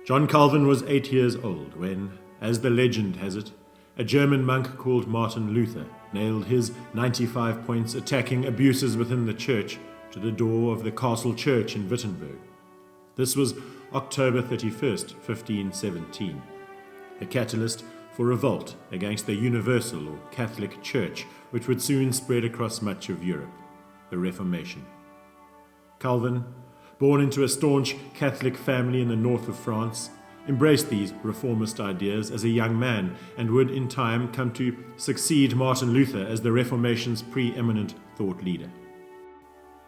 John Calvin was 8 years old when, as the legend has it, a German monk called Martin Luther nailed his 95 points attacking abuses within the church to the door of the castle church in Wittenberg. This was October 31st, 1517, the catalyst for revolt against the universal or Catholic Church, which would soon spread across much of Europe, the Reformation. Calvin, born into a staunch Catholic family in the north of France, embraced these reformist ideas as a young man and would in time come to succeed Martin Luther as the Reformation's preeminent thought leader.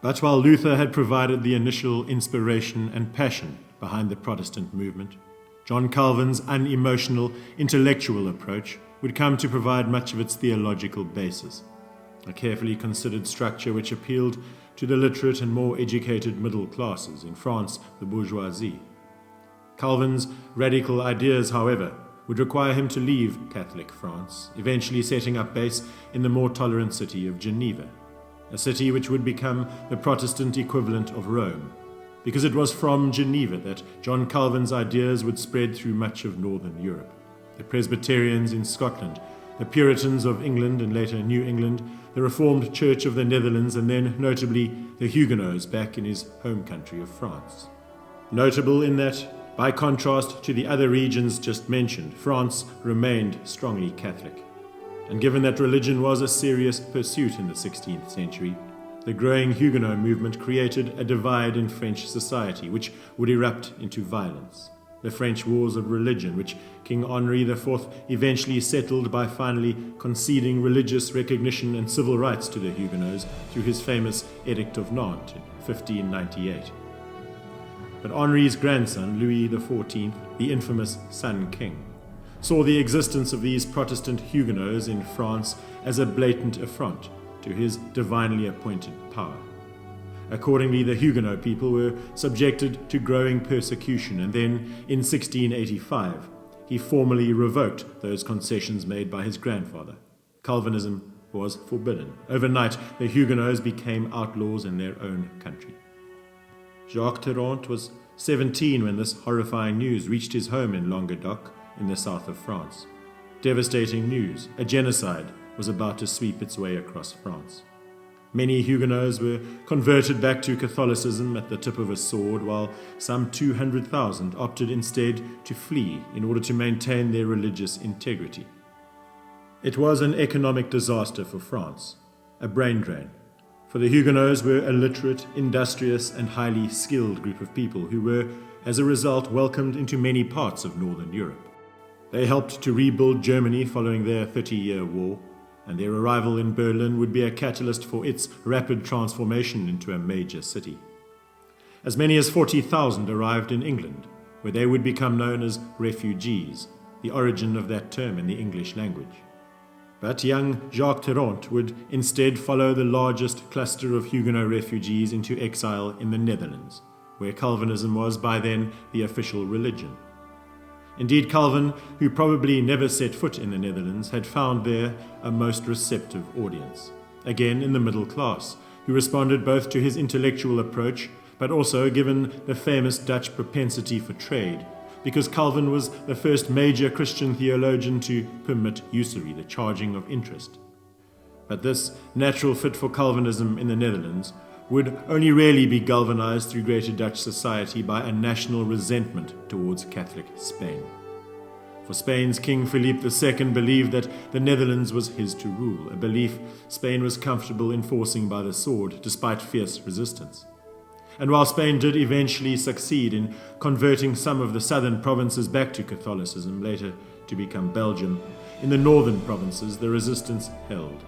But while Luther had provided the initial inspiration and passion behind the Protestant movement, John Calvin's unemotional, intellectual approach would come to provide much of its theological basis, a carefully considered structure which appealed to the literate and more educated middle classes, in France, the bourgeoisie. Calvin's radical ideas, however, would require him to leave Catholic France, eventually setting up base in the more tolerant city of Geneva, a city which would become the Protestant equivalent of Rome, because it was from Geneva that John Calvin's ideas would spread through much of northern Europe. The Presbyterians in Scotland, the Puritans of England and later New England, the Reformed Church of the Netherlands, and then notably the Huguenots back in his home country of France. Notable in that, by contrast to the other regions just mentioned, France remained strongly Catholic. And given that religion was a serious pursuit in the 16th century, the growing Huguenot movement created a divide in French society which would erupt into violence. The French Wars of Religion, which King Henri IV eventually settled by finally conceding religious recognition and civil rights to the Huguenots through his famous Edict of Nantes in 1598. But Henri's grandson, Louis XIV, the infamous Sun King, saw the existence of these Protestant Huguenots in France as a blatant affront to his divinely appointed power. Accordingly, the Huguenot people were subjected to growing persecution, and then, in 1685, he formally revoked those concessions made by his grandfather. Calvinism was forbidden. Overnight, the Huguenots became outlaws in their own country. Jacques Theron was 17 when this horrifying news reached his home in Languedoc, in the south of France. Devastating news. A genocide was about to sweep its way across France. Many Huguenots were converted back to Catholicism at the tip of a sword, while some 200,000 opted instead to flee in order to maintain their religious integrity. It was an economic disaster for France, a brain drain, for the Huguenots were a literate, industrious, and highly skilled group of people who were, as a result, welcomed into many parts of northern Europe. They helped to rebuild Germany following their 30-year war, and their arrival in Berlin would be a catalyst for its rapid transformation into a major city. As many as 40,000 arrived in England, where they would become known as refugees, the origin of that term in the English language. But young Jacques Theron would instead follow the largest cluster of Huguenot refugees into exile in the Netherlands, where Calvinism was by then the official religion. Indeed, Calvin, who probably never set foot in the Netherlands, had found there a most receptive audience, again in the middle class, who responded both to his intellectual approach, but also, given the famous Dutch propensity for trade, because Calvin was the first major Christian theologian to permit usury, the charging of interest. But this natural fit for Calvinism in the Netherlands would only rarely be galvanized through greater Dutch society by a national resentment towards Catholic Spain. For Spain's King Philippe II believed that the Netherlands was his to rule, a belief Spain was comfortable enforcing by the sword, despite fierce resistance. And while Spain did eventually succeed in converting some of the southern provinces back to Catholicism, later to become Belgium, in the northern provinces the resistance held,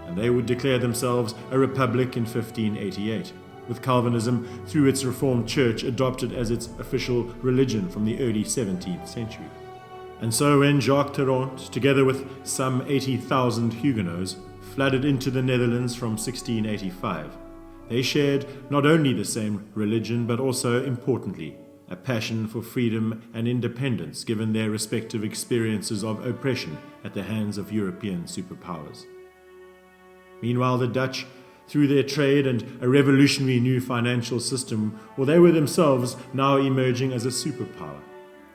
and they would declare themselves a republic in 1588, with Calvinism, through its Reformed Church, adopted as its official religion from the early 17th century. And so when Jacques Theron, together with some 80,000 Huguenots, flooded into the Netherlands from 1685, they shared not only the same religion, but also, importantly, a passion for freedom and independence, given their respective experiences of oppression at the hands of European superpowers. Meanwhile, the Dutch, through their trade and a revolutionary new financial system, they were themselves now emerging as a superpower.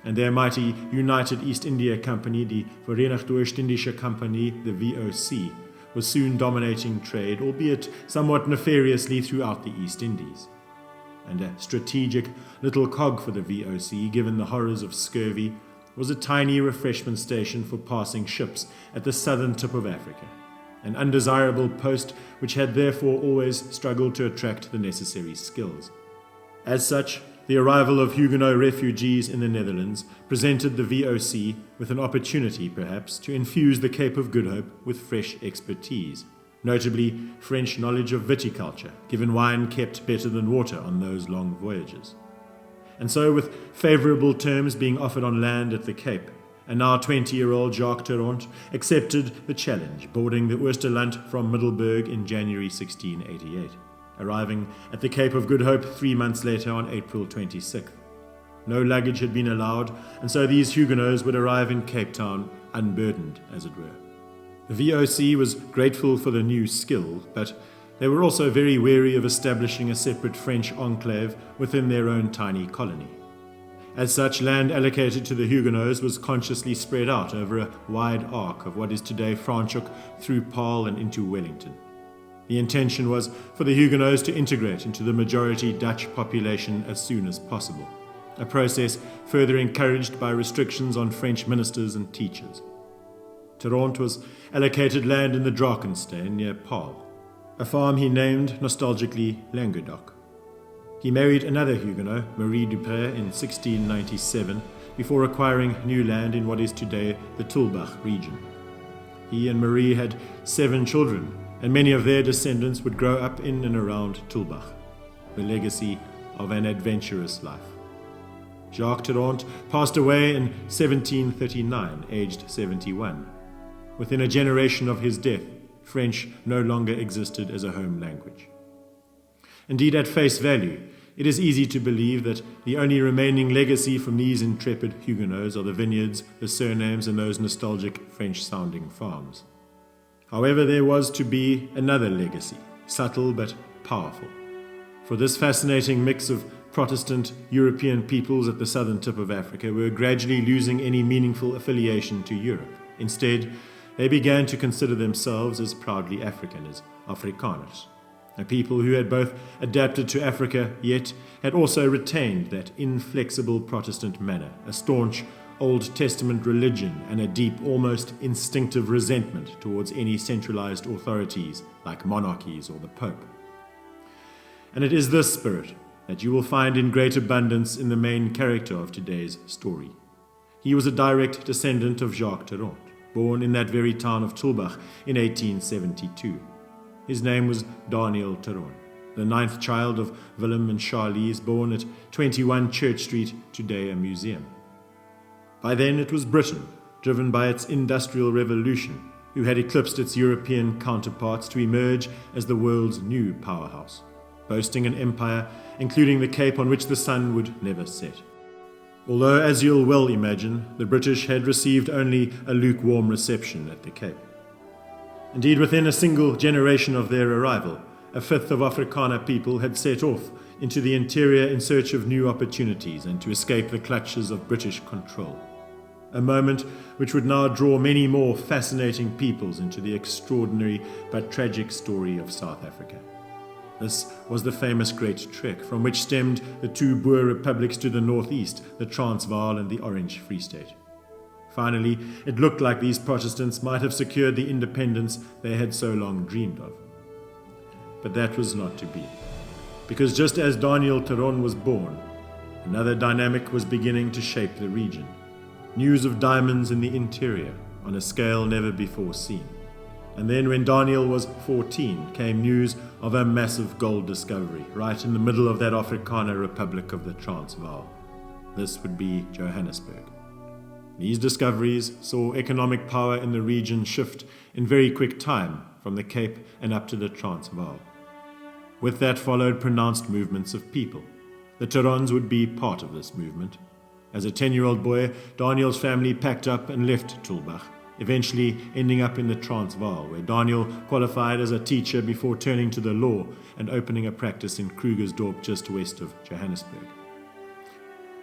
and their mighty United East India Company, the Verenigde Oostindische Company, the VOC, was soon dominating trade, albeit somewhat nefariously, throughout the East Indies. And a strategic little cog for the VOC, given the horrors of scurvy, was a tiny refreshment station for passing ships at the southern tip of Africa, an undesirable post which had therefore always struggled to attract the necessary skills. As such, the arrival of Huguenot refugees in the Netherlands presented the VOC with an opportunity, perhaps, to infuse the Cape of Good Hope with fresh expertise, notably French knowledge of viticulture, given wine kept better than water on those long voyages. And so, with favourable terms being offered on land at the Cape, a now 20-year-old Jacques Tarrant accepted the challenge, boarding the Oosterland from Middelburg in January 1688, arriving at the Cape of Good Hope 3 months later on April 26th. No luggage had been allowed, and so these Huguenots would arrive in Cape Town unburdened, as it were. The VOC was grateful for the new skill, but they were also very wary of establishing a separate French enclave within their own tiny colony. As such, land allocated to the Huguenots was consciously spread out over a wide arc of what is today Franschhoek through Paarl and into Wellington. The intention was for the Huguenots to integrate into the majority Dutch population as soon as possible, a process further encouraged by restrictions on French ministers and teachers. Tarrant was allocated land in the Drakensteen near Paarl, a farm he named nostalgically Languedoc. He married another Huguenot, Marie Dupré, in 1697, before acquiring new land in what is today the Tulbagh region. He and Marie had 7 children, and many of their descendants would grow up in and around Tulbagh, the legacy of an adventurous life. Jacques Tarrant passed away in 1739, aged 71. Within a generation of his death, French no longer existed as a home language. Indeed, at face value, it is easy to believe that the only remaining legacy from these intrepid Huguenots are the vineyards, the surnames, and those nostalgic French-sounding farms. However, there was to be another legacy, subtle but powerful. For this fascinating mix of Protestant European peoples at the southern tip of Africa were gradually losing any meaningful affiliation to Europe. Instead, they began to consider themselves as proudly Afrikaners, Afrikaners, a people who had both adapted to Africa, yet had also retained that inflexible Protestant manner, a staunch Old Testament religion, and a deep, almost instinctive resentment towards any centralized authorities like monarchies or the Pope. And it is this spirit that you will find in great abundance in the main character of today's story. He was a direct descendant of Jacques Tarrant, born in that very town of Tulbagh in 1872. His name was Danie Theron, the 9th child of Willem and Charlize, born at 21 Church Street, today a museum. By then it was Britain, driven by its industrial revolution, who had eclipsed its European counterparts to emerge as the world's new powerhouse, boasting an empire including the Cape on which the sun would never set. Although, as you'll well imagine, the British had received only a lukewarm reception at the Cape. Indeed, within a single generation of their arrival, a fifth of Afrikaner people had set off into the interior in search of new opportunities and to escape the clutches of British control. A moment which would now draw many more fascinating peoples into the extraordinary but tragic story of South Africa. This was the famous Great Trek, from which stemmed the 2 Boer republics to the northeast, the Transvaal and the Orange Free State. Finally, it looked like these Protestants might have secured the independence they had so long dreamed of. But that was not to be, because just as Danie Theron was born, another dynamic was beginning to shape the region. News of diamonds in the interior, on a scale never before seen. And then when Daniel was 14, came news of a massive gold discovery right in the middle of that Afrikaner Republic of the Transvaal. This would be Johannesburg. These discoveries saw economic power in the region shift in very quick time from the Cape and up to the Transvaal. With that followed pronounced movements of people. The Terons would be part of this movement. As a 10-year-old boy, Daniel's family packed up and left Tulbagh, eventually ending up in the Transvaal, where Daniel qualified as a teacher before turning to the law and opening a practice in Krugersdorp just west of Johannesburg.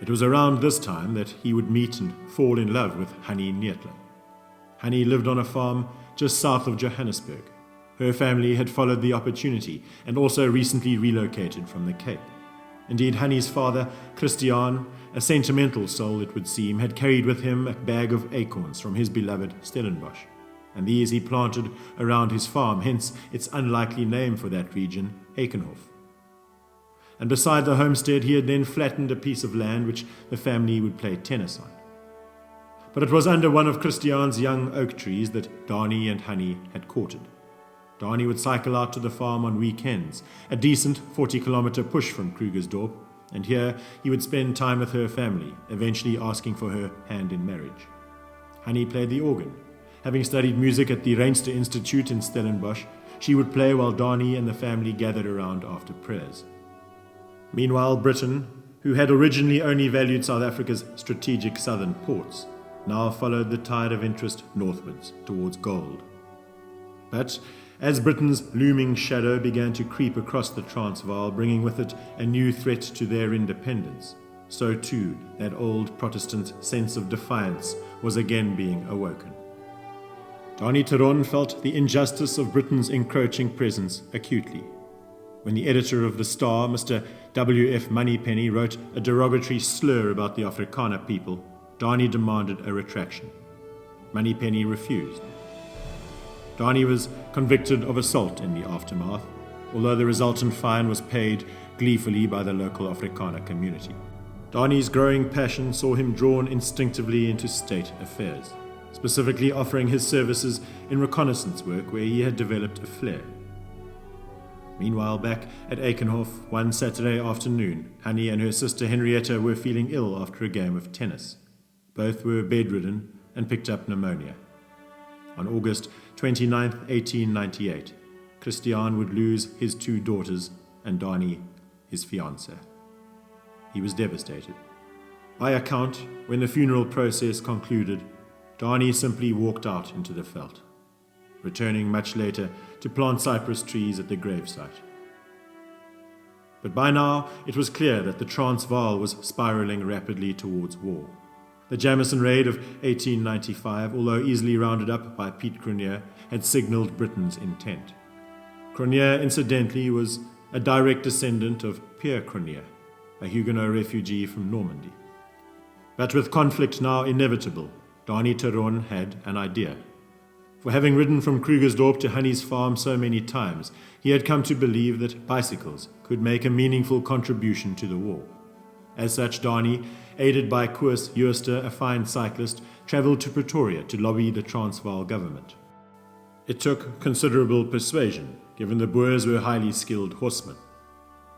It was around this time that he would meet and fall in love with Danie Theron. Danie lived on a farm just south of Johannesburg. Her family had followed the opportunity and also recently relocated from the Cape. Indeed, Danie's father, Christian, a sentimental soul it would seem, had carried with him a bag of acorns from his beloved Stellenbosch, and these he planted around his farm, hence its unlikely name for that region, Eikenhof. And beside the homestead he had then flattened a piece of land which the family would play tennis on. But it was under one of Christian's young oak trees that Danie and Danie had courted. Danie would cycle out to the farm on weekends, a decent 40-kilometer push from Krugersdorp, and here he would spend time with her family, eventually asking for her hand in marriage. Danie played the organ. Having studied music at the Reinste Institute in Stellenbosch, she would play while Danie and the family gathered around after prayers. Meanwhile, Britain, who had originally only valued South Africa's strategic southern ports, now followed the tide of interest northwards towards gold. But as Britain's looming shadow began to creep across the Transvaal, bringing with it a new threat to their independence, so too that old Protestant sense of defiance was again being awoken. Danie Theron felt the injustice of Britain's encroaching presence acutely. When the editor of The Star, Mr. W.F. Moneypenny, wrote a derogatory slur about the Afrikaner people, Danie demanded a retraction. Moneypenny refused. Danie was convicted of assault in the aftermath, although the resultant fine was paid gleefully by the local Afrikaner community. Danie's growing passion saw him drawn instinctively into state affairs, specifically offering his services in reconnaissance work where he had developed a flair. Meanwhile, back at Eikenhof, one Saturday afternoon, Danie and her sister Henrietta were feeling ill after a game of tennis. Both were bedridden and picked up pneumonia. On August 29, 1898, Christian would lose his two daughters and Danie, his fiancée. He was devastated. By account, when the funeral process concluded, Danie simply walked out into the veld, returning much later to plant cypress trees at the gravesite. But by now it was clear that the Transvaal was spiraling rapidly towards war. The Jameson raid of 1895, although easily rounded up by Piet Cronje, had signalled Britain's intent. Cronje, incidentally, was a direct descendant of Pierre Cronje, a Huguenot refugee from Normandy. But with conflict now inevitable, Danie Theron had an idea. For having ridden from Krugersdorp to Danie's farm so many times, he had come to believe that bicycles could make a meaningful contribution to the war. As such, Danie, aided by Koos Jooste, a fine cyclist, travelled to Pretoria to lobby the Transvaal government. It took considerable persuasion, given the Boers were highly skilled horsemen.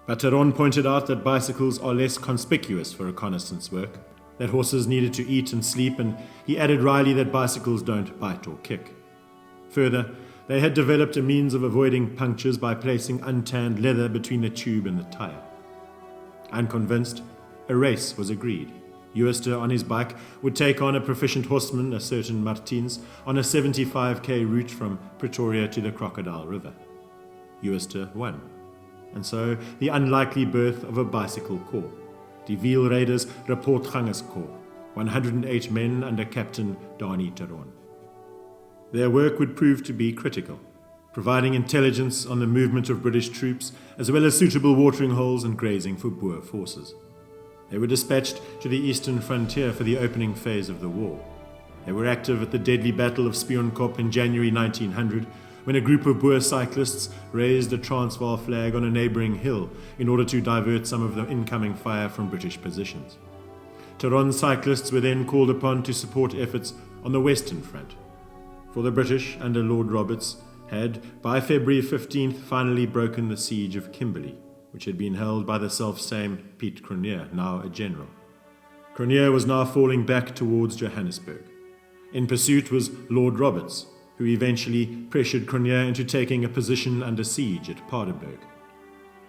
But Theron pointed out that bicycles are less conspicuous for reconnaissance work, that horses needed to eat and sleep, and he added wryly that bicycles don't bite or kick. Further, they had developed a means of avoiding punctures by placing untanned leather between the tube and the tyre. Unconvinced, a race was agreed. Jooste on his bike would take on a proficient horseman, a certain Martins, on a 75k route from Pretoria to the Crocodile River. Jooste won, and so the unlikely birth of a bicycle corps, die Wielrijders Rapportgangers Corps, 108 men under Captain Danie Theron. Their work would prove to be critical, providing intelligence on the movement of British troops, as well as suitable watering holes and grazing for Boer forces. They were dispatched to the eastern frontier for the opening phase of the war. They were active at the deadly Battle of Spionkop in January 1900, when a group of Boer cyclists raised a Transvaal flag on a neighbouring hill in order to divert some of the incoming fire from British positions. Theron cyclists were then called upon to support efforts on the Western Front. For the British, under Lord Roberts, had, by February 15th, finally broken the siege of Kimberley, which had been held by the self-same Piet Cronje, now a general. Cronje was now falling back towards Johannesburg. In pursuit was Lord Roberts, who eventually pressured Cronje into taking a position under siege at Paardeberg.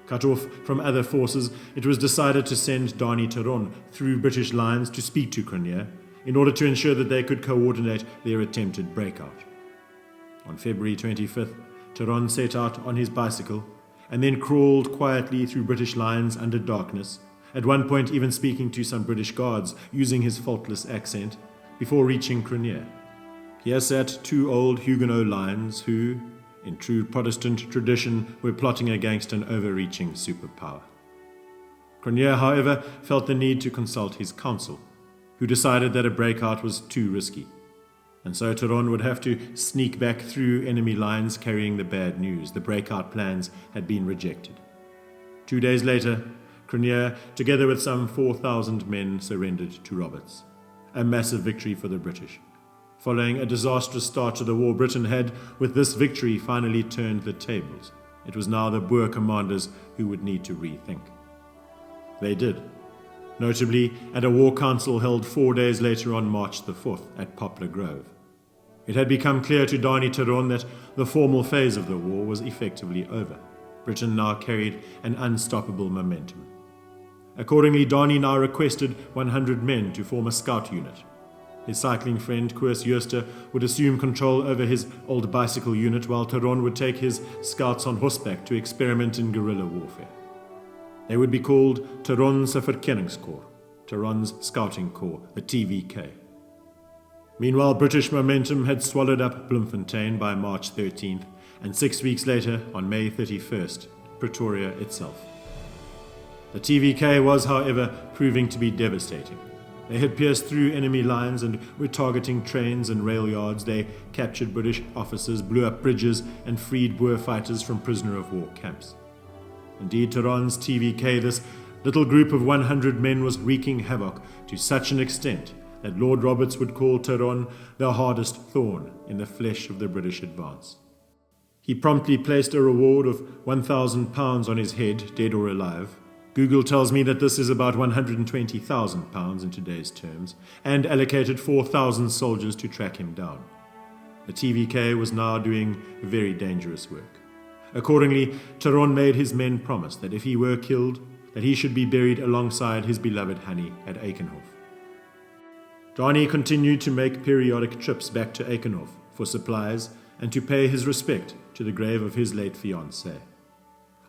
Cut off from other forces, it was decided to send Danie Theron through British lines to speak to Cronje, in order to ensure that they could coordinate their attempted breakout. On February 25th, Theron set out on his bicycle and then crawled quietly through British lines under darkness at one point even speaking to some British guards using his faultless accent, before reaching Cronier. Here sat two old Huguenot lions who, in true Protestant tradition, were plotting against an overreaching superpower. Cronier, however, felt the need to consult his council, who decided that a breakout was too risky, and so Theron would have to sneak back through enemy lines carrying the bad news. The breakout plans had been rejected. 2 days later, Cronier, together with some 4,000 men, surrendered to Roberts. A massive victory for the British. Following a disastrous start to the war, Britain had, with this victory, finally turned the tables. It was now the Boer commanders who would need to rethink. They did, notably at a war council held 4 days later on March the 4th at Poplar Grove. It had become clear to Danie Theron that the formal phase of the war was effectively over. Britain now carried an unstoppable momentum. Accordingly, Danie now requested 100 men to form a scout unit. His cycling friend, Koos Jooste, would assume control over his old bicycle unit, while Theron would take his scouts on horseback to experiment in guerrilla warfare. They would be called Theron's Verkenningskorps, Theron's Scouting Corps, the TVK. Meanwhile, British momentum had swallowed up Bloemfontein by March 13th, and 6 weeks later, on May 31st, Pretoria itself. The TVK was, however, proving to be devastating. They had pierced through enemy lines and were targeting trains and rail yards. They captured British officers, blew up bridges, and freed Boer fighters from prisoner-of-war camps. Indeed, Theron's TVK, this little group of 100 men, was wreaking havoc to such an extent that Lord Roberts would call Theron the hardest thorn in the flesh of the British advance. He promptly placed a reward of £1,000 on his head, dead or alive. Google tells me that this is about £120,000 in today's terms, and allocated 4,000 soldiers to track him down. The TVK was now doing very dangerous work. Accordingly, Theron made his men promise that if he were killed, that he should be buried alongside his beloved Hannie at Eikenhof. Danie continued to make periodic trips back to Eikenhof for supplies and to pay his respect to the grave of his late fiancée.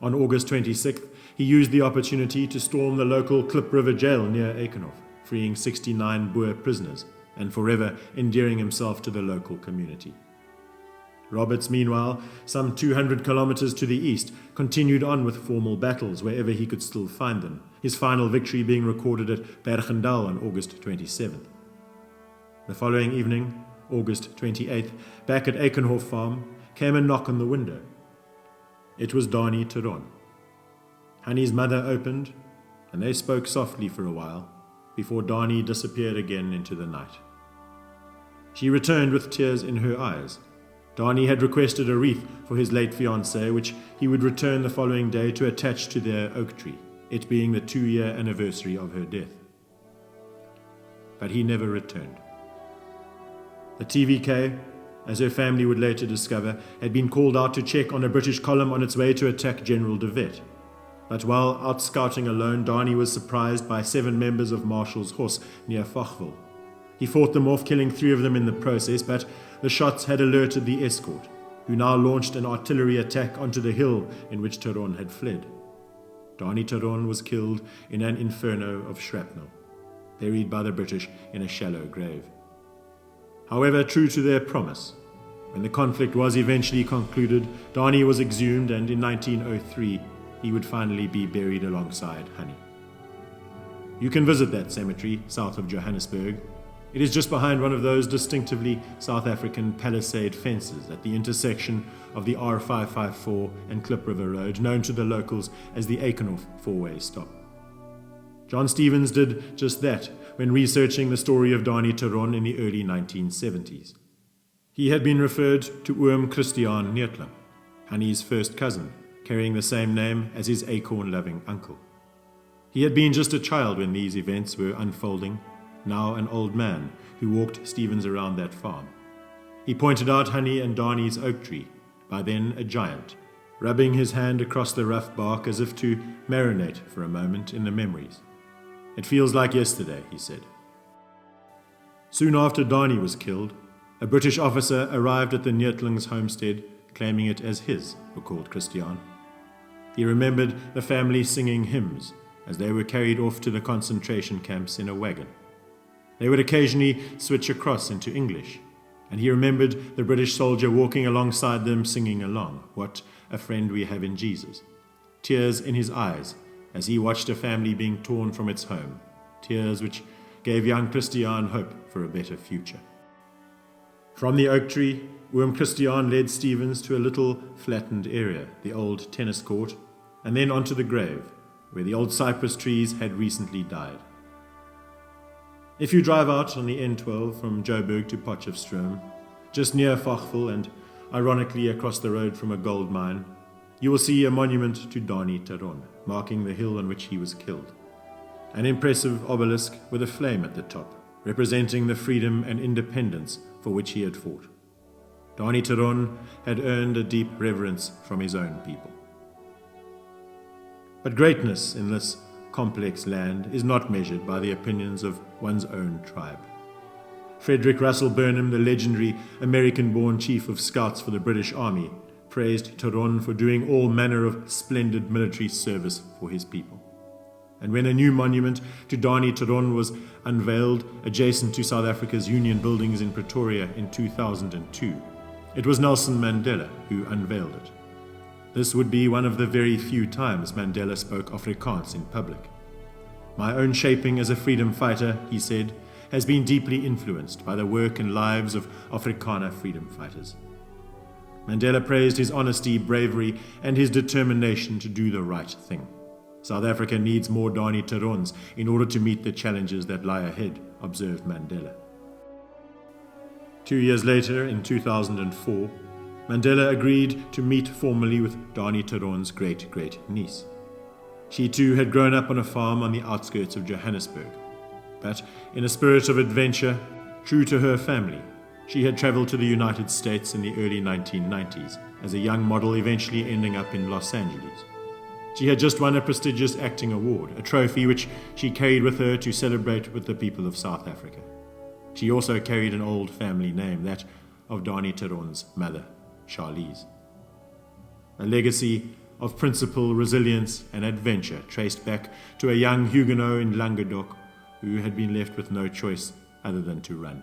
On August 26th, he used the opportunity to storm the local Klip River jail near Eikenhof, freeing 69 Boer prisoners and forever endearing himself to the local community. Roberts, meanwhile, some 200 kilometers to the east, continued on with formal battles wherever he could still find them, his final victory being recorded at Bergendal on August 27th. The following evening, August 28th, back at Eikenhof Farm, came a knock on the window. It was Danie Theron. Hannie's mother opened, and they spoke softly for a while, before Danie disappeared again into the night. She returned with tears in her eyes. Danie had requested a wreath for his late fiancée, which he would return the following day to attach to their oak tree, it being the 2-year anniversary of her death. But he never returned. The TVK, as her family would later discover, had been called out to check on a British column on its way to attack General de Wet. But while out scouting alone, Danie was surprised by 7 members of Marshall's horse near Fochville. He fought them off, killing 3 of them in the process, but the shots had alerted the escort, who now launched an artillery attack onto the hill in which Theron had fled. Danie Theron was killed in an inferno of shrapnel, buried by the British in a shallow grave. However, true to their promise, when the conflict was eventually concluded, Danie was exhumed, and in 1903 he would finally be buried alongside Hannie. You can visit that cemetery south of Johannesburg. It is just behind one of those distinctively South African palisade fences at the intersection of the R554 and Klip River Road, known to the locals as the Eikenhof four-way stop. John Stevens did just that when researching the story of Danie Theron in the early 1970s. He had been referred to Oom Christiaan Neertling, Hannie's first cousin, carrying the same name as his acorn-loving uncle. He had been just a child when these events were unfolding, now an old man who walked Stevens around that farm. He pointed out Hannie and Danie's oak tree, by then a giant, rubbing his hand across the rough bark as if to marinate for a moment in the memories. It feels like yesterday, he said. Soon after Danie was killed, a British officer arrived at the Neertlings' homestead, claiming it as his, recalled Christiaan. He remembered the family singing hymns, as they were carried off to the concentration camps in a wagon. They would occasionally switch across into English, and he remembered the British soldier walking alongside them singing along, "What a friend we have in Jesus." Tears in his eyes as he watched a family being torn from its home, tears which gave young Christian hope for a better future. From the oak tree, Christian led Stevens to a little flattened area, the old tennis court, and then onto the grave, where the old cypress trees had recently died. If you drive out on the N12 from Joburg to Potchefstroom, just near Fochville and ironically across the road from a gold mine, you will see a monument to Danie Theron, marking the hill on which he was killed. An impressive obelisk with a flame at the top, representing the freedom and independence for which he had fought. Danie Theron had earned a deep reverence from his own people. But greatness in this complex land is not measured by the opinions of one's own tribe. Frederick Russell Burnham, the legendary American-born chief of scouts for the British Army, praised Theron for doing all manner of splendid military service for his people. And when a new monument to Danie Theron was unveiled adjacent to South Africa's Union buildings in Pretoria in 2002, it was Nelson Mandela who unveiled it. This would be one of the very few times Mandela spoke Afrikaans in public. "My own shaping as a freedom fighter," he said, "has been deeply influenced by the work and lives of Afrikaner freedom fighters." Mandela praised his honesty, bravery, and his determination to do the right thing. "South Africa needs more Danie Therons in order to meet the challenges that lie ahead," observed Mandela. 2 years later, in 2004, Mandela agreed to meet formally with Danie Theron's great-great-niece. She too had grown up on a farm on the outskirts of Johannesburg, but in a spirit of adventure, true to her family, she had travelled to the United States in the early 1990s as a young model, eventually ending up in Los Angeles. She had just won a prestigious acting award, a trophy which she carried with her to celebrate with the people of South Africa. She also carried an old family name, that of Danie Theron's mother, Charlize. A legacy of principle, resilience, and adventure traced back to a young Huguenot in Languedoc who had been left with no choice other than to run.